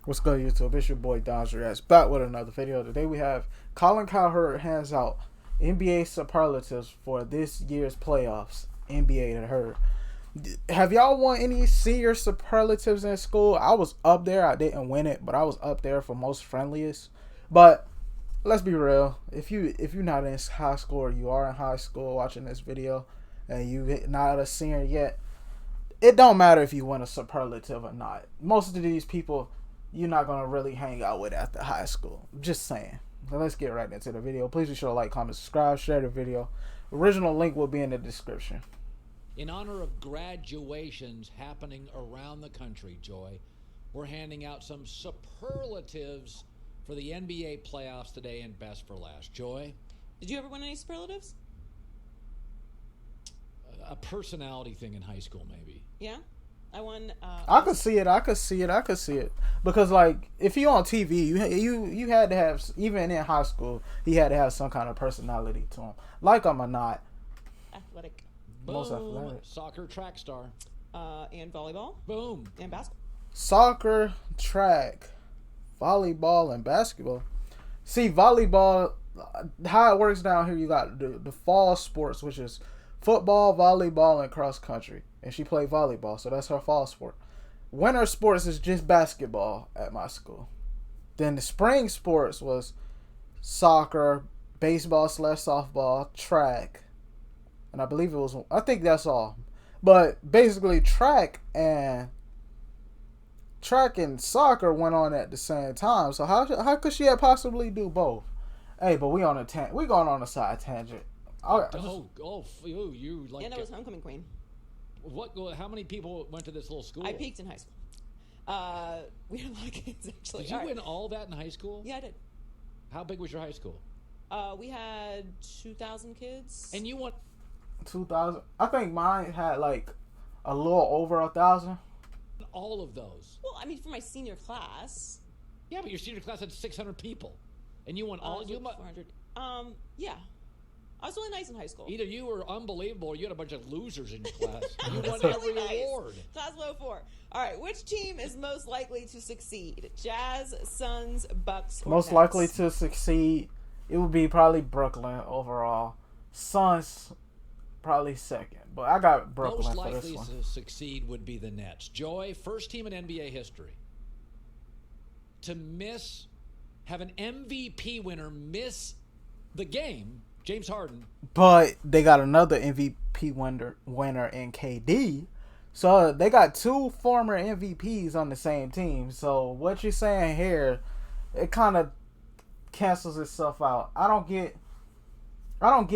What's good, YouTube? It's your boy Don Jurez back with another video. Today we have Colin Cowherd hands out NBA superlatives for this year's playoffs. NBA to her. Have y'all won any senior superlatives in school? I was up there. I didn't win it, but I was up there for most friendliest. But let's be real. If you're not in high school or you are in high school watching this video and you not a senior yet, it don't matter if you win a superlative or not. Most of these people you're not going to really hang out with after high school. Just saying. So let's get right into the video. Please be sure to like, comment, subscribe, share the video. Original link will be in the description. In honor of graduations happening around the country, Joy, we're handing out some superlatives for the NBA playoffs today in Best for Last. Joy? Did you ever win any superlatives? A personality thing in high school, maybe. Yeah? I won. I could see it. Because like, if you on TV, you had to have, even in high school, he had to have some kind of personality to him. Like him or not. Athletic. Boom. Most athletic. Soccer, track star. And volleyball. Boom. And basketball. Soccer, track, volleyball, and basketball. See, volleyball, how it works down here, you got the fall sports, which is football, volleyball, and cross country. And she played volleyball, so that's her fall sport. Winter sports is just basketball at my school. Then the spring sports was soccer, baseball / softball, track, and I believe I think that's all. But basically track and soccer went on at the same time. So how could she possibly do both? Hey, but we going on a side tangent. You like? And I was homecoming queen. How many people went to this little school? I peaked in high school. We had a lot of kids actually. Did you win all that in high school? Yeah, I did. How big was your high school? We had 2,000 kids. And you won 2,000. I think mine had like a little over 1,000. all of those. Well, I mean, for my senior class. Yeah, but your senior class had 600 people, and you won all. You 400. Yeah. I was really nice in high school. Either you were unbelievable, or you had a bunch of losers in your class. You won really every nice. award. Class of 04. All right, which team is most likely to succeed? Jazz, Suns, Bucks, or Most Nets? likely to succeed, it would be probably Brooklyn overall. Suns probably second, but I got Brooklyn Most for this likely one. to succeed would be the Nets. Joy, first team in NBA history to have an MVP winner miss the game. James Harden. But they got another MVP winner in KD. So they got two former MVPs on the same team. So what you're saying here, it kind of cancels itself out. I don't get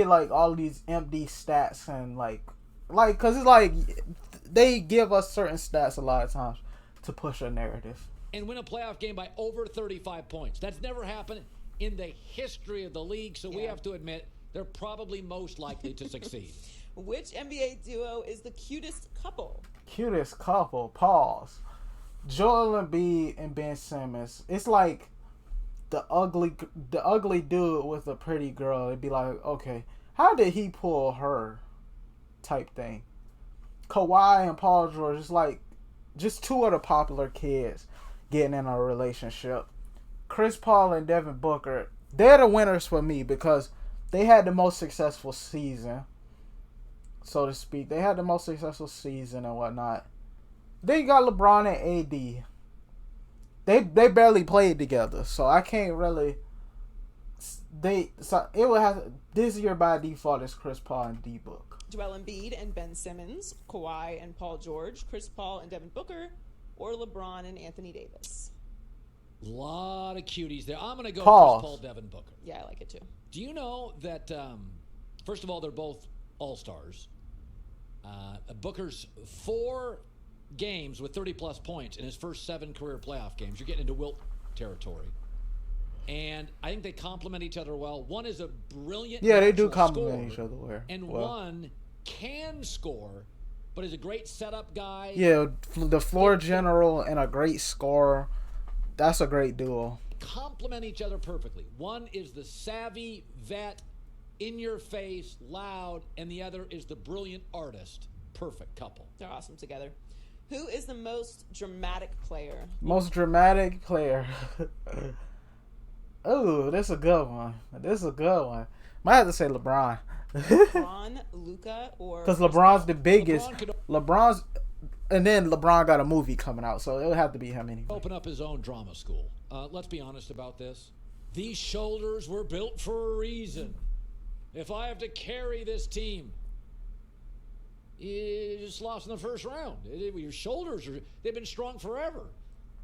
like all these empty stats and like cuz it's like they give us certain stats a lot of times to push a narrative And win a playoff game by over 35 points. That's never happened in the history of the league, so we have to admit they're probably most likely to succeed. Which NBA duo is the cutest couple? Cutest couple, pause. Joel Embiid and Ben Simmons. It's like the ugly dude with a pretty girl. It'd be like, okay, how did he pull her? Type thing. Kawhi and Paul George is like just two of the popular kids getting in a relationship. Chris Paul and Devin Booker, they're the winners for me because they had the most successful season, so to speak. They had the most successful season and whatnot. Then you got LeBron and AD. They barely played together, so I can't really. So it would have this year by default is Chris Paul and D Book. Joel Embiid and Ben Simmons, Kawhi and Paul George, Chris Paul and Devin Booker, or LeBron and Anthony Davis. A lot of cuties there. I'm going to go Pause. Chris Paul, Devin Booker. Yeah, I like it too. Do you know that, first of all, they're both all-stars. Booker's 4 games with 30-plus points in his first 7 career playoff games. You're getting into Wilt territory. And I think they complement each other well. One is a brilliant They do natural complement scorer, each other well. and one can score, but is a great setup guy. Yeah, the floor general and a great scorer. That's a great duo. Complement each other perfectly. One is the savvy vet, in your face, loud, and the other is the brilliant artist. Perfect couple. They're awesome together. Who is the most dramatic player? Most dramatic player. Oh, that's a good one. Might have to say LeBron. LeBron, Luka, or Because Chris LeBron's Paul? the biggest. LeBron could And then LeBron got a movie coming out, so it would have to be him anyway. open up his own drama school. Let's be honest about this. These shoulders were built for a reason. If I have to carry this team, you just lost in the first round. Your shoulders they've been strong forever.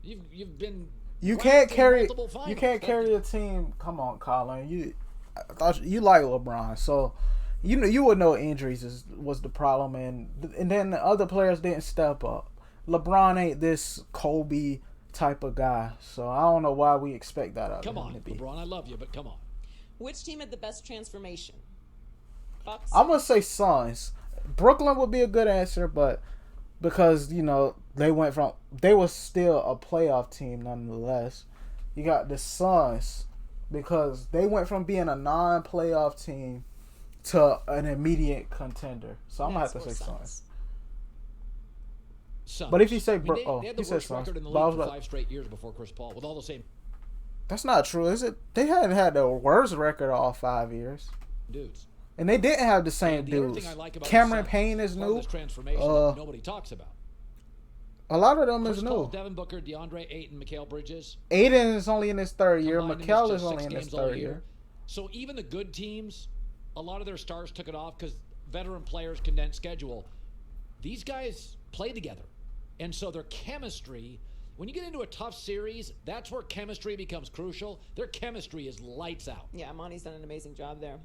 You've been You can't carry. multiple finals. You can't carry a team. Come on, Colin. I thought you like LeBron, so you would know injuries was the problem, and then the other players didn't step up. LeBron ain't this Kobe type of guy, so I don't know why we expect that out Come of him on, to be. LeBron, I love you, but come on. Which team had the best transformation? Bucks. I'm gonna say Suns. Brooklyn would be a good answer, but because they were still a playoff team nonetheless. You got the Suns because they went from being a non-playoff team to an immediate contender. So I'm gonna have to say Suns. Suns. But if you say they had he the said worst Suns. record in the But I league was for about- 5 straight years before Chris Paul with all the same That's not true, is it? They hadn't had the worst record all 5 years, dudes. and they didn't have the same And the other dudes. thing I like about Cameron the Suns, Payne is part of new. this transformation that nobody talks about. A lot of them Chris is Paul, new. Devin Booker, DeAndre Ayton, Mikal Bridges. Aiden is only in his third year. combined in Mikal just is only 6 in his games all third year. So even the good teams, a lot of their stars took it off because veteran players condensed schedule. These guys play together. And so their chemistry, when you get into a tough series, that's where chemistry becomes crucial. Their chemistry is lights out. Yeah, Monty's done an amazing job there.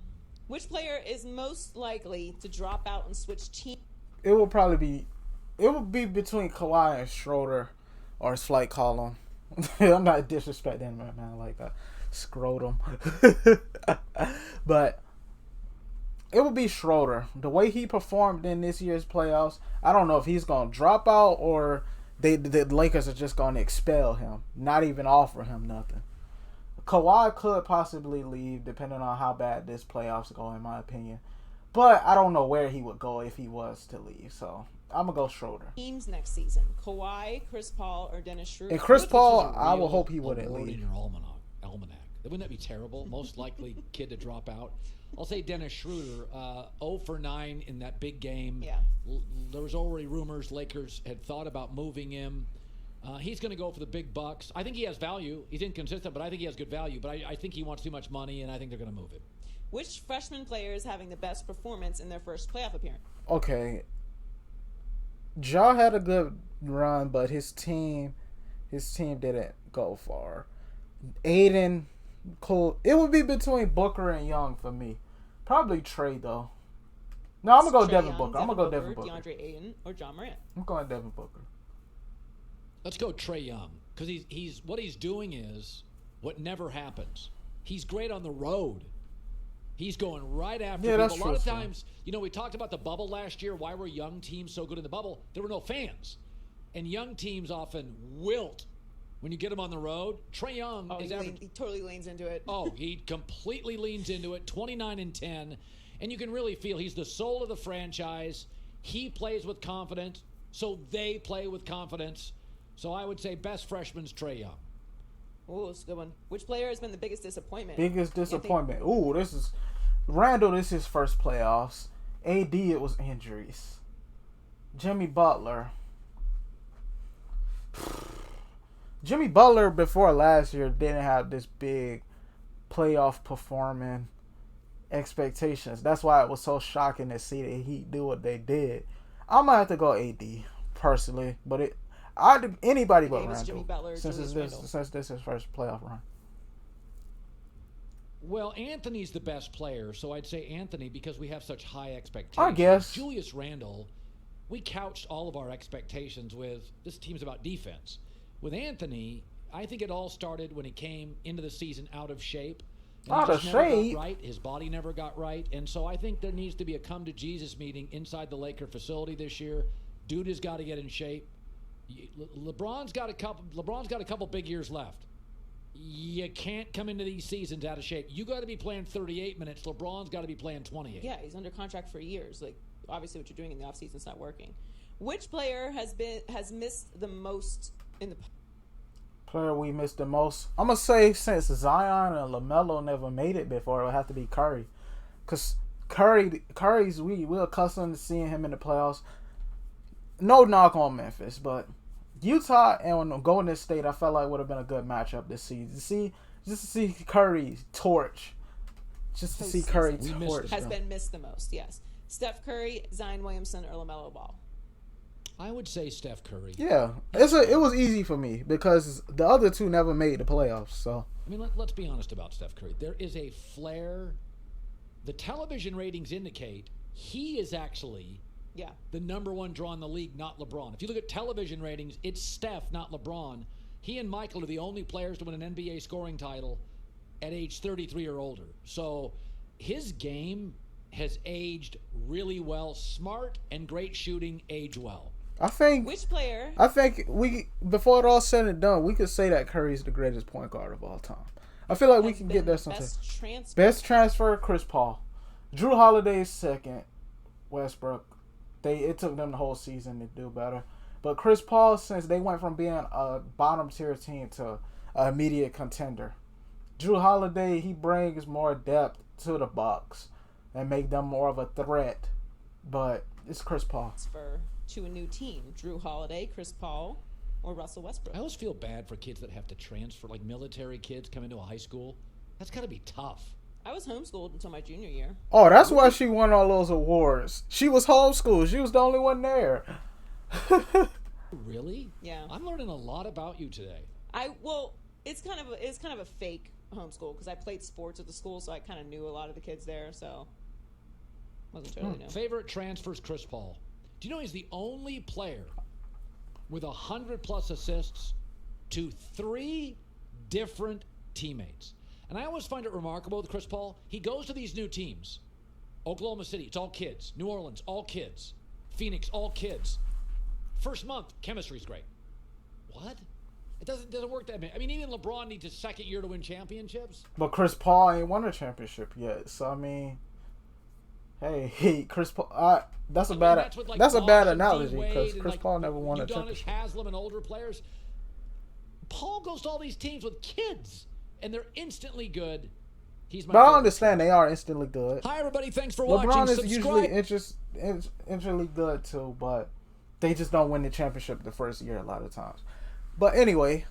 Which player is most likely to drop out and switch teams? It would be between Kawhi and Schroeder, or Slight Colin. I'm not disrespecting him, man, like that. Scrotum. But it would be Schroeder. The way he performed in this year's playoffs, I don't know if he's going to drop out or the Lakers are just going to expel him, not even offer him nothing. Kawhi could possibly leave depending on how bad this playoffs go, in my opinion. But I don't know where he would go if he was to leave. So I'm going to go Schroeder. Teams next season: Kawhi, Chris Paul, or Dennis Schroeder. And Chris This is Paul, a I would real hope he wouldn't award in leave. your almanac. Wouldn't that be terrible? Most likely kid to drop out. I'll say Dennis Schroeder, 0 for 9 in that big game. Yeah. There was already rumors Lakers had thought about moving him. He's going to go for the big bucks. I think he has value. He's inconsistent, but I think he has good value. But I think he wants too much money, and I think they're going to move him. Which freshman player is having the best performance in their first playoff appearance? Okay. Ja had a good run, but his team didn't go far. Aiden, cool. It would be between Booker and Young for me. Probably Trey though. No, I'm gonna go Trae Devin Young, Booker. I'm gonna go Devin Booker. DeAndre Ayton, or John Morant. I'm going Devin Booker. Let's go Trae Young, because he's what he's doing is what never happens. He's great on the road. He's going right after Yeah, people. that's A lot of true, times, we talked about the bubble last year. Why were young teams so good in the bubble? There were no fans. And young teams often wilt when you get them on the road. Trae Young Oh, is he totally leans into it. Oh, he completely leans into it, 29 and 10. And you can really feel he's the soul of the franchise. He plays with confidence, so they play with confidence. So I would say best freshman's Trae Young. Oh, that's a good one. Which player has been the biggest disappointment? Biggest disappointment. Ooh, this is Randall. This is his first playoffs. AD, it was injuries. Jimmy Butler. Jimmy Butler before last year didn't have this big playoff performing expectations. That's why it was so shocking to see the Heat do what they did. I might have to go AD personally, but anybody but Davis, Jimmy Randall Butler, since Julius Randle. this is his first playoff run. Well, Anthony's the best player, so I'd say Anthony because we have such high expectations. I guess. Julius Randle, we couched all of our expectations with this team's about defense. With Anthony, I think it all started when he came into the season out of shape. And Out he of just never got shape? right. His body never got right. And so I think there needs to be a come to Jesus meeting inside the Laker facility this year. Dude has got to get in shape. LeBron's got a couple big years left. You can't come into these seasons out of shape. You got to be playing 38 minutes. LeBron's got to be playing 28. Yeah, he's under contract for years. Like, obviously what you're doing in the offseason is not working. Which player has missed the most in the Player we missed the most. I'm gonna say since Zion and LaMelo never made it before, it would have to be Curry, cause Curry's we're accustomed to seeing him in the playoffs. No knock on Memphis, but Utah and Golden State, I felt like would have been a good matchup this season. Just to see Curry torch. Just to see Curry torch. Has been missed the most, yes. Steph Curry, Zion Williamson, or LaMelo Ball? I would say Steph Curry. Yeah, it was easy for me because the other two never made the playoffs. So I mean, let's be honest about Steph Curry. There is a flair. The television ratings indicate he is actually the number one draw in the league, not LeBron. If you look at television ratings, it's Steph, not LeBron. He and Michael are the only players to win an NBA scoring title at age 33 or older. So his game has aged really well. Smart and great shooting age well. I think we before it all said and done, we could say that Curry's the greatest point guard of all time. I feel like we can get there sometime. Best transfer, Chris Paul. Drew Holiday's second. Westbrook. It took them the whole season to do better. But Chris Paul, since they went from being a bottom tier team to an immediate contender. Drew Holiday, he brings more depth to the Bucks and make them more of a threat. But it's Chris Paul. To a new team, Drew Holiday, Chris Paul, or Russell Westbrook. I always feel bad for kids that have to transfer, like military kids come into a high school. That's got to be tough. I was homeschooled until my junior year. Oh, that's why she won all those awards. She was homeschooled. She was the only one there. Really? Yeah. I'm learning a lot about you today. It's kind of a fake homeschool because I played sports at the school, so I kind of knew a lot of the kids there. So wasn't totally new. Favorite transfers, Chris Paul. Do you know he's the only player with 100+ assists to 3 different teammates? And I always find it remarkable with Chris Paul. He goes to these new teams. Oklahoma City, it's all kids. New Orleans, all kids. Phoenix, all kids. First month, chemistry's great. What? It doesn't work that way. I mean, even LeBron needs his second year to win championships. But Chris Paul ain't won a championship yet. So, I mean, hey, Chris Paul... That's a bad analogy because Chris Paul never won a championship. Haslam and older players. Paul goes to all these teams with kids, and they're instantly good. But I understand they are instantly good. Hi, everybody. Thanks for watching. LeBron is usually instantly good, too, but they just don't win the championship the first year a lot of times. But anyway,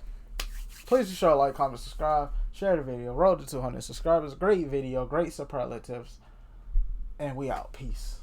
please be sure to like, comment, subscribe, share the video. Road to 200 subscribers. Great video, great superlatives. And we out. Peace.